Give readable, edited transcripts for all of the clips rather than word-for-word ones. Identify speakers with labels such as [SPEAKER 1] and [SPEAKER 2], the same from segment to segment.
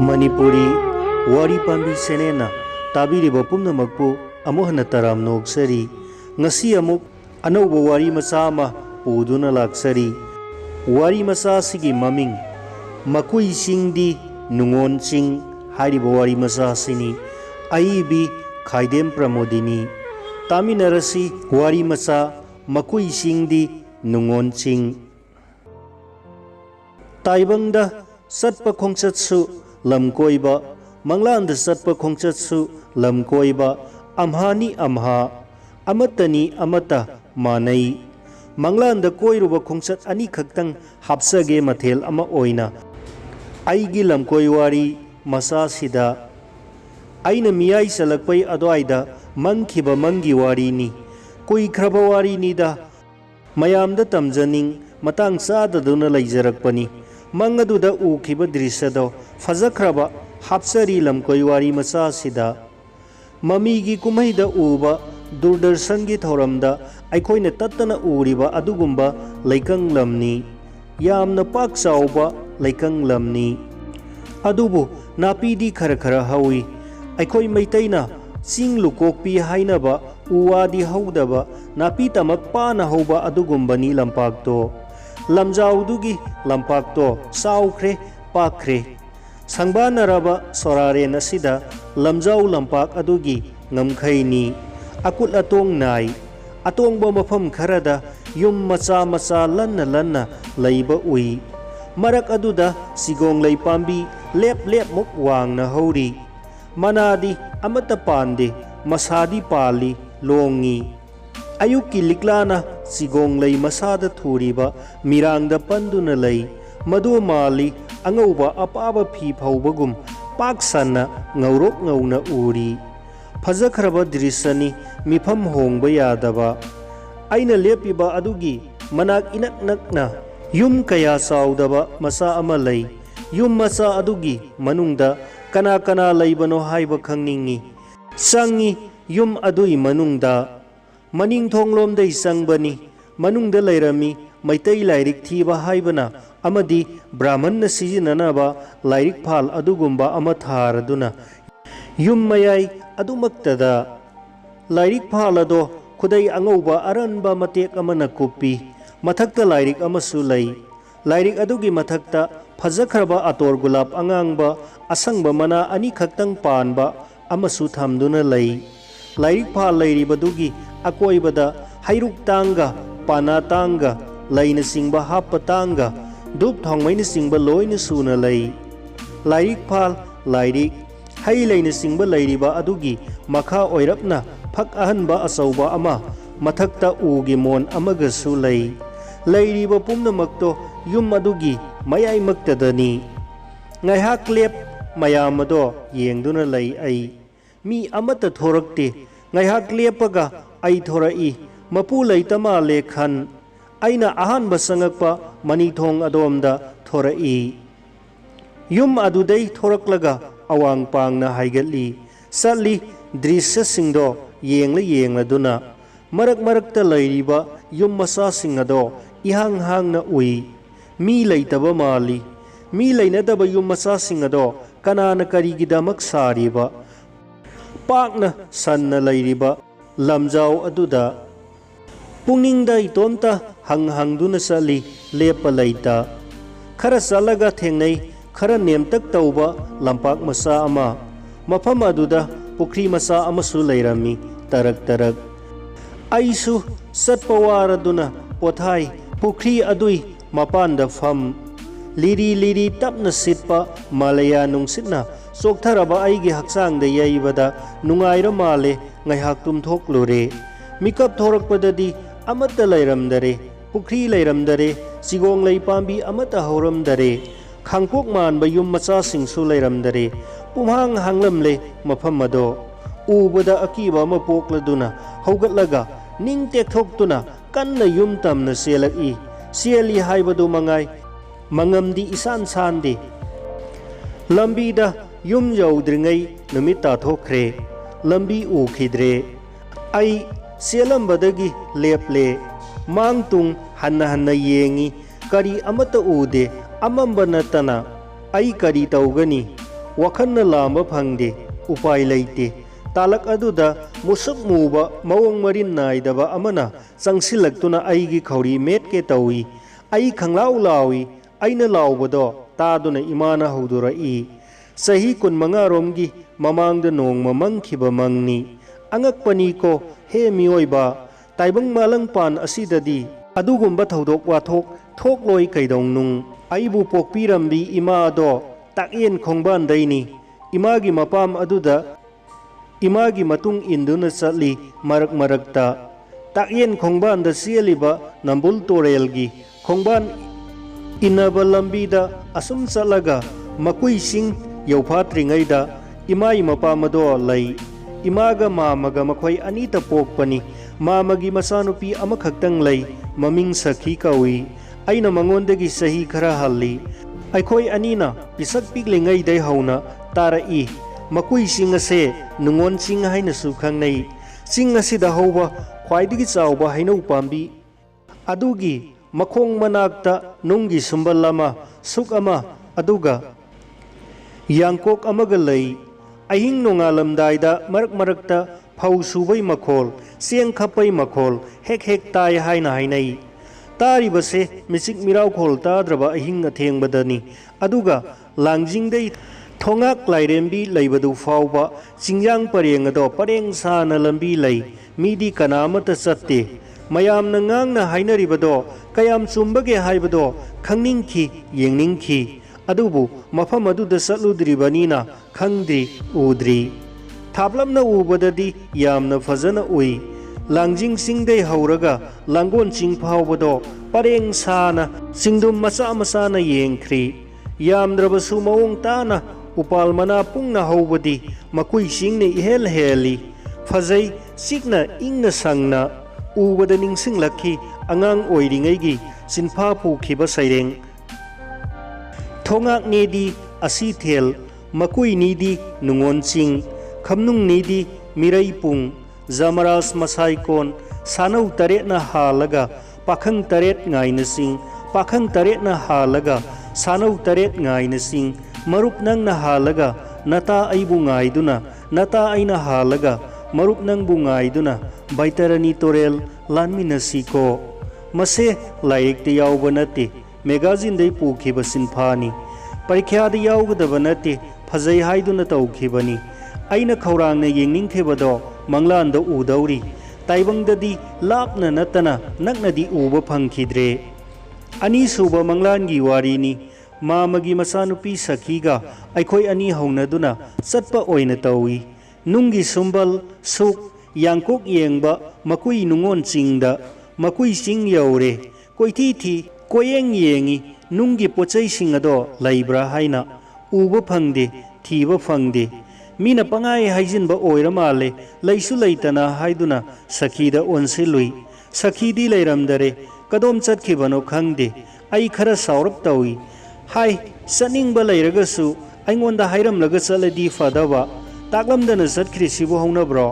[SPEAKER 1] Manipuri wari pambi senena tabiriba pumnamakpu amuk hana taram noksari ngasi amuk anauba wari macha ama puduna laksari wari macha sigi maming makui singdi nungon sing hariba wari macha sini aibi khaidem pramodini taminarasi wari macha makui singdi nungon sing taibangda satpa khongchatsu lamkoiba mangland satpa khongchatsu lamkoiba amhani amha amatani amata manai mangland koiruba khongchat ani khaktang hapsage mathel ama oina aigi lamkoi wari masa sida aina miyai salakpai adwaida mangkhiba mangi wari ni koi khraba wari ni da mayamda tamjaning matang sadaduna laijarakpani mangaduda ukhiba drisado fajakraba hapsari lamkoi wari macha sida mamigi kumaida uba durdarshangi thoramda aikoina tattana uriba adugumba laikang lamni yamna pak chauba laikang lamni adubu napidi khara khara hawi aikoi maitaina ching lukokpi hainaba uwadi haudaba napi tamak pana hauba adugumbani lampakto lamjaudugi lampakto saukhre pakre sangbanaraba soraren asida lamjau lampak adugi ngamkhaini akut atong nai atongba mafam kharada yum macha macha lanna lanna leiba ui marak aduda sigong lei pambi lep lep muk wangna hauri manadi amata pande masadi pali longi ayuki liklana sigong lei masada thuriba mirangda panduna lei madu mali angauba apaba phi phaubagum paksana ngaurok ngauna uri fajakhraba drisani mifam hongba yadaba aina lepiba adugi manak inak nakna yum kaya saudaba masa ama lei yum masa adugi manungda kana kana leibano haiba khangningi sangi yum adui manungda maning thonglomdai sangbani manungda leirami maitai lairik thiba haibana amadi brahman na sijinanaba lairik phal adugumba ama tharaduna yum mayai adumaktada lairik phal ado khudai angauba aranba matek amana kupi mathakta lairik amasu lei lairik adugi mathakta fajakhraba ator gulab angangba asangba mana ani khaktang panba amasu thamduna lei lairik phal leiribadugi akoibada hairuk tanga pana tanga laina singba happa tanga dup thongmaina singba loina suna lei lairik phal lairik hai laina singba leiriba adugi makha oirapna phak ahanba asauba ama mathakta ugi mon amaga su lei leiriba pumnamakto yum adugi mayai maktadani ngaihak lep mayam ado yengduna lei ai mi amata thorakte ngaihak lepaga ai thorai mapu leitama lekhan aina ahanba sangakpa manithong adomda thorai yum adudai thoraklaga awang pangna haigatli sali drisya singdo yengla duna marak marakta leiriba yum masa singado ihang hangna ui mi leitaba mali mi leinadaba yum masa singado kanana karigidamak sariba pakna sanna leiriba lamjau aduda puningda itomta hangduna sali lepa leita khara salaga thengnai khara nemtak tauba lampak masa ama mafam aduda pukri masa amasu leirami tarak tarak aisu satpawaraduna pothai pukri adui mapanda fam liri liri tapna sitpa malaya nungsitna soktharaba aigi haksangda yaibada nungaira male ngaihak tumthoklure mikap thorakpadadi amata leiramdare pukri leiramdare sigong lei pambi amata horamdare khangpok manba yum macha singsu leiramdare pumhang hanglamle mafam ado ubada akiba ma pokladuna haugatlaga ning tekthokhtuna kanna yum tamna selaki seli haibadu mangai mangamdi isan sande lambida yum yaudringai numita thokre lambi ukhidre ai selambadagi leple mangtung hanna hanna yengi kari amata ude amamba natana ai kari taugani wakanna lamba phangde upai leite talak aduda musuk muba mawong marin naidaba amana changsilaktuna aigi khori met ke tawi ai khanglau lawi aina lawbado taduna imana hodura i sahi kun manga romgi mamangda nong mamangkhiba mangni angakpani ko he mioiba taibang malang pan asidadi adugumba thodok wathok thok loi kaidong nung aibu pokpirambi ima do takyen khongban daini imagi mapam aduda imagi matung induna satli marak marakta takyen khongban da sialiba nambul torelgi khongban inaba lambida asum salaga makui sing yaufatringaida imai mapamado lai imaga mamaga makhoi anita pokpani mamagi masanupi amakhaktang lai maming sakhi kawi aina mangondagi sahi khara halli aikhoi anina pisak piklengai dai hauna tara i makui sing ase nungon sing haina su khangnai sing asida hoba khwaidigi chawba hainau pambi adugi makhong manakta nungi sumbalama sukama aduga yangkok amaga lei ahing nongalamdaida marak marakta phau subai makhol siang khapai makhol hek hek tai haina hainai tari base misik mirau khol tadraba ahing atheng aduga langjingdai thongak lairembi leibadu fauba singyang pareng ado pareng sana lambi lei midi kanamata satte mayam na ngang na hainaribado kayam chumbage haibado khangningki yengningki adubu mafam aduda saludribanina khangdri udri thaplamna ubadadi yamna fazana ui langjing singdei hauraga langon ching phawbado pareng sana singdum masa masana yengkhri yamdrabasu mawong tana upal mana pungna haubadi makui singni ihel heli fazai sikna ingna sangna ubada ningsing lakhi angang oiringaigi sinpha pukhiba saireng thongak nedi asithel makui nidi nungon ching khamnung nidi mirai pung zamaras masai kon sanau taret na halaga pakhang taret ngaina sing pakhang taret na halaga sanau taret ngaina sing marup nang na halaga nata aibu ngaiduna nata aina halaga marup nang bu ngaiduna baitarani torel lanminasiko mase laik te yauba nate magazine dei pukhiba sinphani parikya da yaugadaba nate phajai haiduna taukhibani aina khawrangna yengningkhebado manglanda udauri taibangdadi lapna natana naknadi uba phangkhidre ani suba manglangi warini mamagi masanupi sakhiga aikhoi ani haunaduna satpa oina tawi nungi sumbal suk yangkok yengba makui nungon chingda makui sing yaure koithi thi koyeng yengi nungi pochai singado laibra haina uba phangde thiba phangde mina pangai haijinba oiramale laisu leitana haiduna sakhida onsilui sakhidi leiramdare kadom chatkibano khangde ai khara saurap tawi hai saningba leiragasu aingonda hairamlaga chaladi fadaba taklamdana satkhri sibu haunabro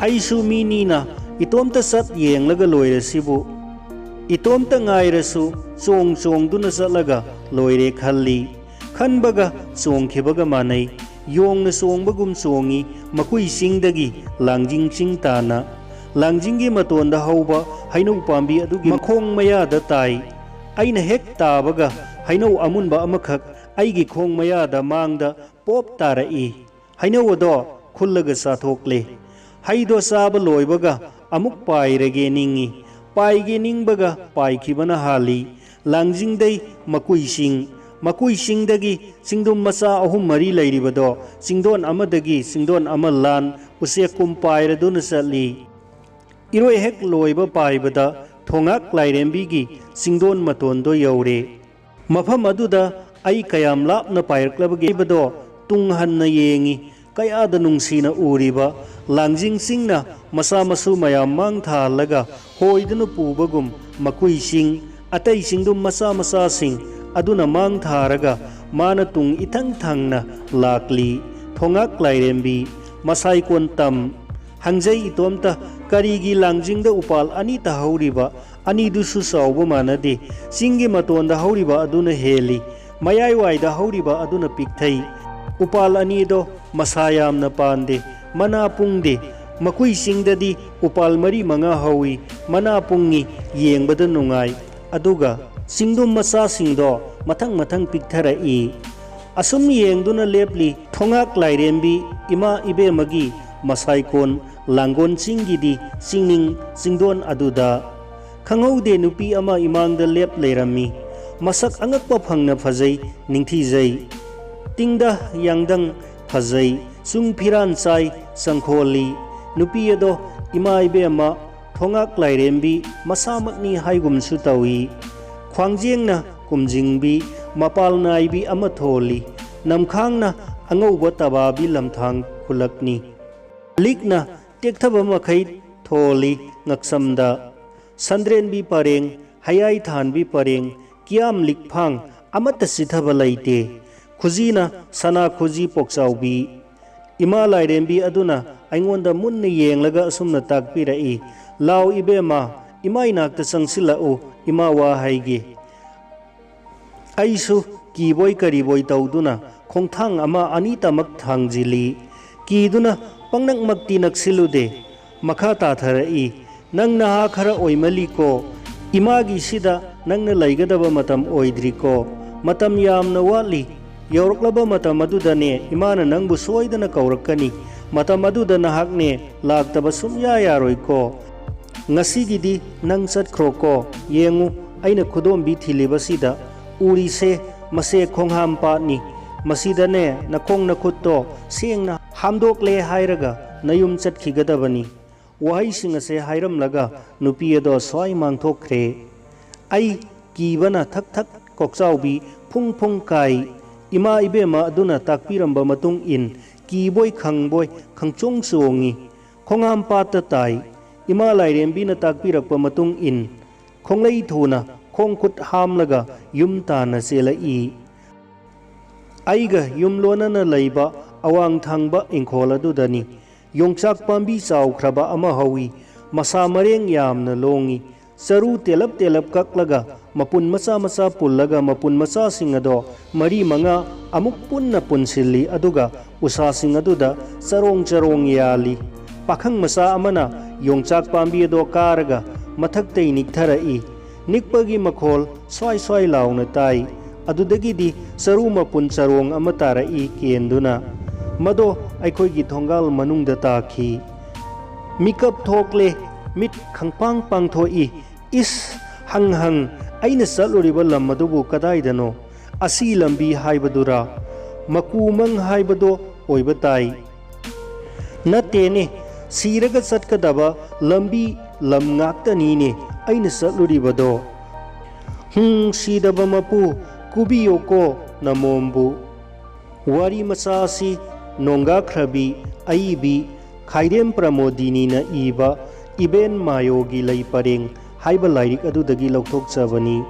[SPEAKER 1] aisu minina itomta sat yenglaga loirasibu itomta ngairasu chong chong duna chatlaga loire khalli khanbaga chongkhibaga manai yongna songbagum songi makui singdagi langjing sing tana langjingi matonda hauba hainau pambi adugi makhong mayada tai aina hek tabaga hainau amunba amakhak aigi khong mayada mangda pop tarai hainau ado khullaga sathokle haido saba loibaga amuk pairage ningi paige ningbaga paikhibana hali langjingdai makui singdagi singdum masa ahum mari leiribado singdon amadagi singdon amalan usekum pairaduna sali iroi hek loiba paibada thongak lairembigi singdon matondo yaure mafam aduda ai kayam lapna pairklabagi bado tunghanna yengi kayada nungsina uriba langjing singna masa masu mayam mang thalaga hoidunu pubagum makui sing atai singdum masa masa sing aduna mang tharaga mana tung ithang thangna lakli thongak lairembi masai kon tam hangjai itomta karigi langjingda upal ani ta hauriba ani dusu sauba manade singi matonda hauriba aduna heli mayai waida hauriba aduna pikthai Upal anido masayam na pande, manapungde, makuisingdadi upal mari mga hawi, manapungi yengbada nungay, aduga singdum masa singdo matang piktarai. Asum yengduna lepli thongak lairembi ima ibe magi masaykon langgon singidi singning singdon aduda. Khangaude nupi ama imangda lep leirami, masak angakpa phangna phajai ningthijai. Tingda yangdang phajai, sung phiran chai sangkholi. Nupi ado ima ibe ama thongak lairembi masamakni haigumsu tawi. Khwangjengna kumjingbi mapal naibi ama tholi, namkhangna angauba tababi lamthang khulakni. Likna tekthaba makhai tholi ngaksamda. Sandrenbi pareng, hayai thanbi pareng, kiam likphang amata sithaba laite. Khuzina sana khuji pokchaubi. Ima lairembi aduna aingonda munna yenglaga asumna takpirai. Lau ibema imai nakta sangsilau ima wa haige. Aisu kiboi kariboi tauduna khongthang ama anitamak thangjili. Kiduna pangnak makti naksilude makha tatharai. Nang naha khara oimali ko imagi sida nang na laigadaba matam oidri ko matam yamna wali yauruklaba matam adudane imana nangbu soidana kaurakani matam aduda nahakne laktaba sumya yaroi ko ngasigidi nang satkhro ko yengu aina khudombi thilibasida uri se mase khongham patni masidane nakhong nakhutto sengna hamdokle hairaga nayum chatkigadabani. Wahai singase hairam laga nupi ado swai mangthokre. Ai kibana thak kokchaubi phung kai. Ima ibema aduna takpiramba matung in kiboi khangboi khangchong songi. Khongam pata tai. Ima lairembi na takpirakpa matung in khonglei thuna khongkhut hamlaga yum tana selai. Aiga yumlona na leiba awang thangba ingkhol adudani. Yongchak pambi chawkhraba ama hawi, masa mareng yamna longi. Saru telap kaklaga mapun masa pullaga mapun masa singado mari manga amuk punna punsilli aduga usa singaduda charong yali. Pakhang masa amana yongchak pambi ado karaga mathaktai niktharai. Nikpagi makhol swai launa tai. Adudagidi saru mapun charong amatarai kenduna. Mado aikhoigi thongal manungda takhi. Mikap thokle mit khangpang thoi is hang aina saluriba lam madubu kadaidano asi lambi haibadura makumang haibado oibatai. Natene siraga satkadaba lambi lam ngaktani ne aina saluribado. Sidaba mapu kubiyoko namombu. Wari masasi nonga khrabi aibi khairem pramodini na iba iben mayogi lai pareng haiba lairik adudagi lauthok chabani.